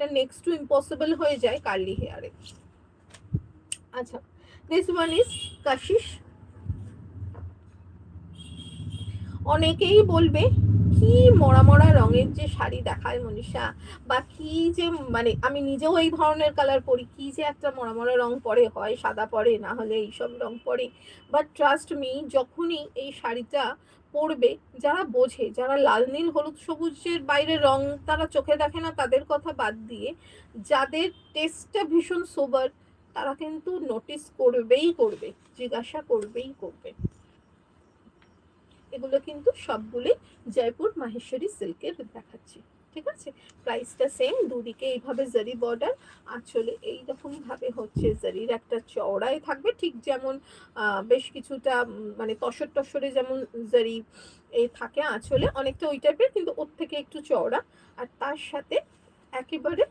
এটা next to impossible হয়ে যায় কার্লি হেয়ারে। আচ্ছা, দিস ওয়ান ইজ কাশিশ। অনেকেই বলবে কি মরা মরা রঙের যে শাড়ি দেখায় মনীষা, বা কি যে মানে আমি নিজেও এই ধরনের কালার পরি, কি যে একটা মরা মরা রং পরে, হয় সাদা পরে না হলে এইসব রং পরে। বাট ট্রাস্ট মি, যখনই এই শাড়িটা পরবে, যারা বোঝে, যারা লাল নীল হলুদ সবুজের বাইরে রং তারা চোখে দেখে না, তাদের কথা বাদ দিয়ে যাদের টেস্টটা ভীষণ সোবার, তারা কিন্তু নোটিস করবেই করবে, জিজ্ঞাসা করবেই করবে। এগুলো কিন্তু সবগুলোই জয়পুর মাহেশ্বরী সিল্কের দেখাচ্ছি, ঠিক আছে। প্রাইসটা সেম, দুদিকে এইভাবে জারি বর্ডার, আঁচলে এইরকম ভাবে হচ্ছে জারির একটা চওড়াই থাকবে, ঠিক যেমন বেশ কিছুটা মানে তসর টসরে যেমন জারি এই থাকে আঁচলে, অনেকটা ওই টাইপের, কিন্তু ওর থেকে একটু চওড়া। আর তার সাথে একেবারে